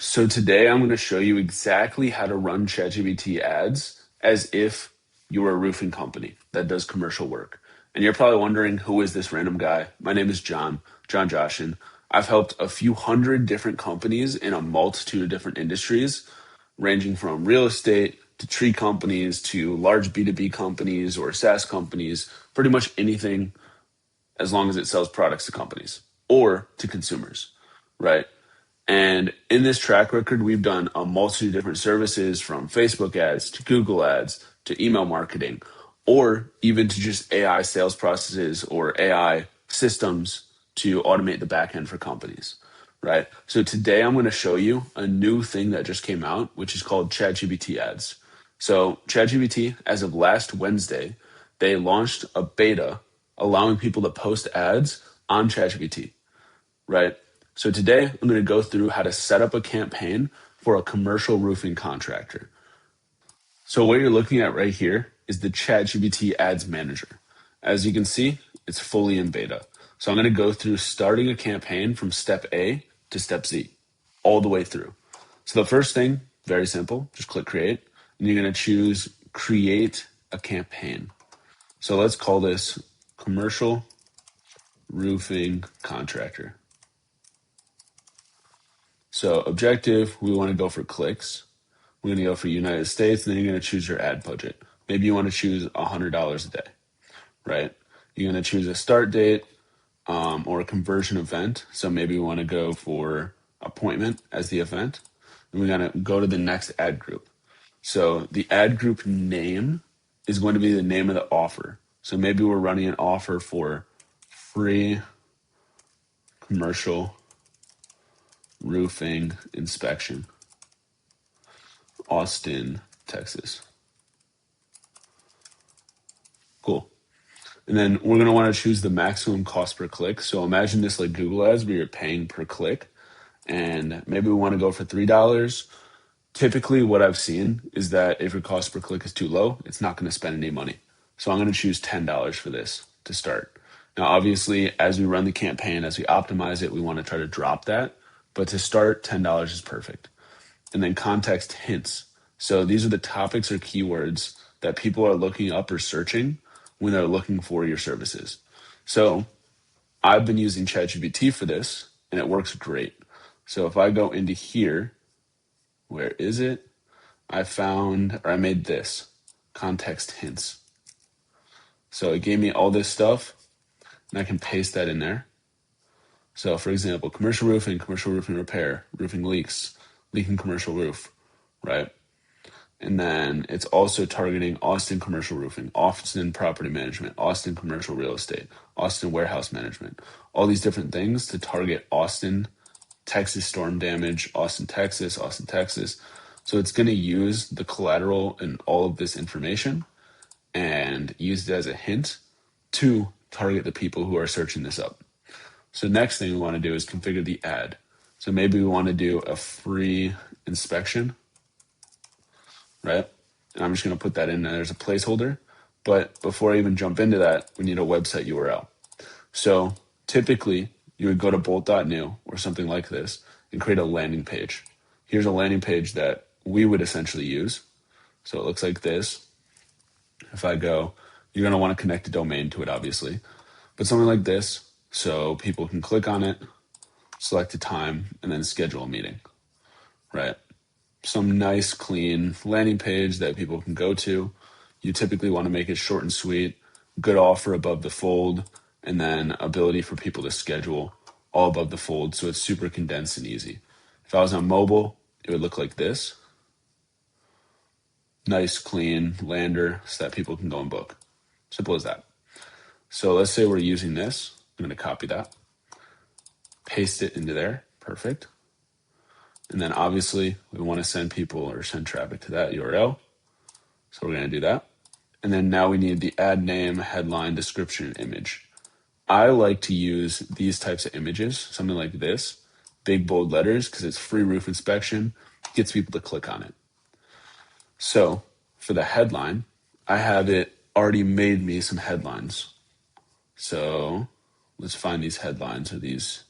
So today I'm going to show you exactly how to run ChatGPT ads as if you were a roofing company that does commercial work. And you're probably wondering, who is this random guy? My name is John Joshin. I've helped a few hundred different companies in a multitude of different industries, ranging from real estate to tree companies to large B2B companies or SaaS companies, pretty much anything as long as it sells products to companies or to consumers, right? And in this track record, we've done a multitude of different services from Facebook ads to Google ads to email marketing, or even to just AI sales processes or AI systems to automate the back end for companies, right? So today I'm going to show you a new thing that just came out, which is called ChatGPT Ads. So ChatGPT, as of last Wednesday, they launched a beta allowing people to post ads on ChatGPT, right? So today I'm going to go through how to set up a campaign for a commercial roofing contractor. So what you're looking at right here is the ChatGPT Ads Manager. As you can see, it's fully in beta. So I'm going to go through starting a campaign from step A to step Z, all the way through. So the first thing, very simple, just click create, and you're going to choose create a campaign. So let's call this commercial roofing contractor. So objective, we want to go for clicks. We're going to go for United States, and then you're going to choose your ad budget. Maybe you want to choose $100 a day, right? You're going to choose a start date or a conversion event. So maybe we want to go for appointment as the event. And we're going to go to the next ad group. So the ad group name is going to be the name of the offer. So maybe we're running an offer for free commercial roofing inspection, Austin, Texas. Cool. And then we're going to want to choose the maximum cost per click. So imagine this like Google Ads where you're paying per click. And maybe we want to go for $3. Typically, what I've seen is that if your cost per click is too low, it's not going to spend any money. So I'm going to choose $10 for this to start. Now, obviously, as we run the campaign, as we optimize it, we want to try to drop that. But to start, $10 is perfect. And then context hints. So these are the topics or keywords that people are looking up or searching when they're looking for your services. So I've been using ChatGPT for this, and it works great. So if I go into here, where is it? I made this, context hints. So it gave me all this stuff, and I can paste that in there. So for example, commercial roofing repair, roofing leaks, leaking commercial roof, right? And then it's also targeting Austin commercial roofing, Austin property management, Austin commercial real estate, Austin warehouse management, all these different things to target Austin, Texas storm damage, Austin, Texas. So it's going to use the collateral and all of this information and use it as a hint to target the people who are searching this up. So next thing we want to do is configure the ad. So maybe we want to do a free inspection, right? And I'm just going to put that in there as a placeholder. But before I even jump into that, we need a website URL. So typically you would go to bolt.new or something like this and create a landing page. Here's a landing page that we would essentially use. So it looks like this. If I go, you're going to want to connect a domain to it, obviously, but something like this. So people can click on it, select a time, and then schedule a meeting, right? Some nice, clean landing page that people can go to. You typically want to make it short and sweet, good offer above the fold, and then ability for people to schedule all above the fold. So it's super condensed and easy. If I was on mobile, it would look like this. Nice, clean lander so that people can go and book. Simple as that. So let's say we're using this. I'm going to copy that, paste it into there. Perfect. And then obviously we want to send people or send traffic to that URL. So we're going to do that. And then now we need the ad name, headline, description, and image. I like to use these types of images, something like this, big bold letters, because it's free roof inspection, gets people to click on it. So for the headline, I have it already made me some headlines. So let's find these headlines or these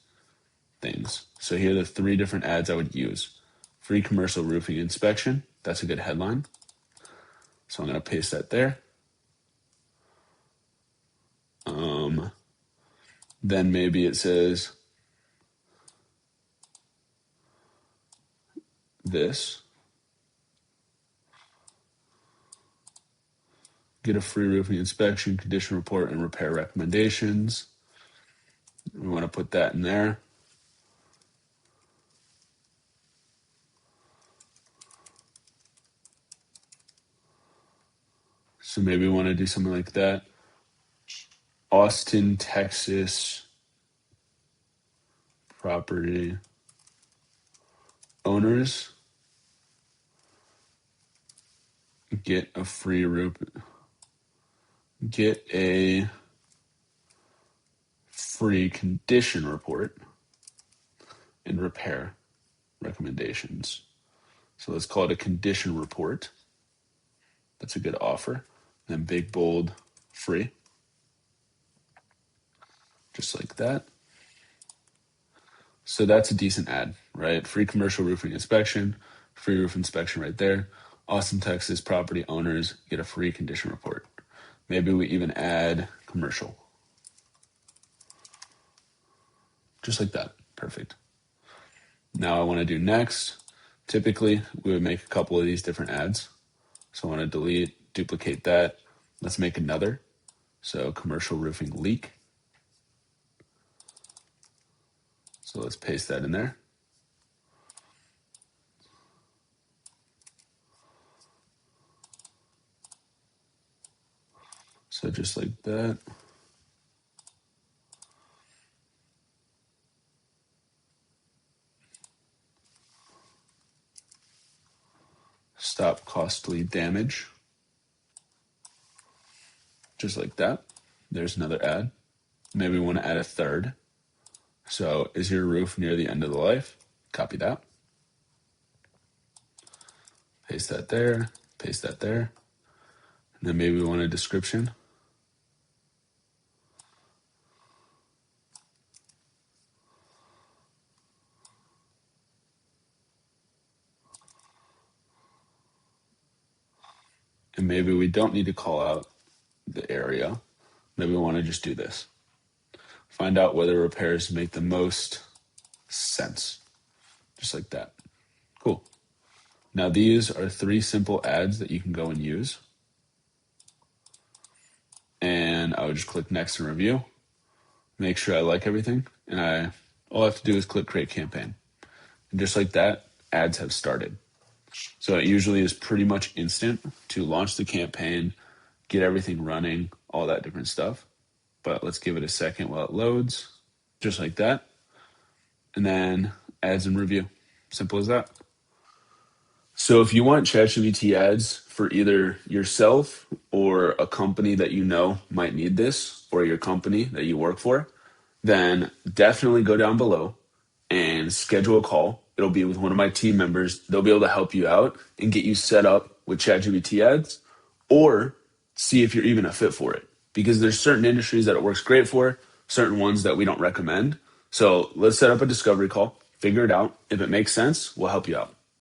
things. So here are the 3 different ads I would use. free commercial roofing inspection. That's a good headline. So I'm going to paste that there. Then maybe it says this. Get a free roofing inspection, condition report, and repair recommendations. We want to put that in there. So maybe we want to do something like that. Austin, Texas property owners get a free roof. Get a free condition report and repair recommendations. So let's call it a condition report. That's a good offer. Then big, bold, free. Just like that. So that's a decent ad, right? Free commercial roofing inspection, free roof inspection right there. Austin, Texas property owners get a free condition report. Maybe we even add commercial. Just like that. Perfect. Now I want to do next. Typically, we would make a couple of these different ads. So I want to delete, duplicate that. Let's make another. So commercial roofing leak. So let's paste that in there. So just like that. Stop costly damage. Just like that. There's another ad. Maybe we want to add a third. So is your roof near the end of the life? Copy that. Paste that there. Paste that there. And then maybe we want a description. And maybe we don't need to call out the area. Maybe we want to just do this. Find out whether repairs make the most sense. Just like that. Cool. Now these are 3 simple ads that you can go and use. And I would just click next and review. Make sure I like everything. And all I have to do is click create campaign. And just like that, ads have started. So it usually is pretty much instant to launch the campaign, get everything running, all that different stuff. But let's give it a second while it loads, just like that. And then ads and review. Simple as that. So if you want ChatGPT ads for either yourself or a company that you know might need this, or your company that you work for, then definitely go down below and schedule a call. It'll be with one of my team members. They'll be able to help you out and get you set up with ChatGPT ads, or see if you're even a fit for it. Because there's certain industries that it works great for, certain ones that we don't recommend. So let's set up a discovery call, figure it out. If it makes sense, we'll help you out.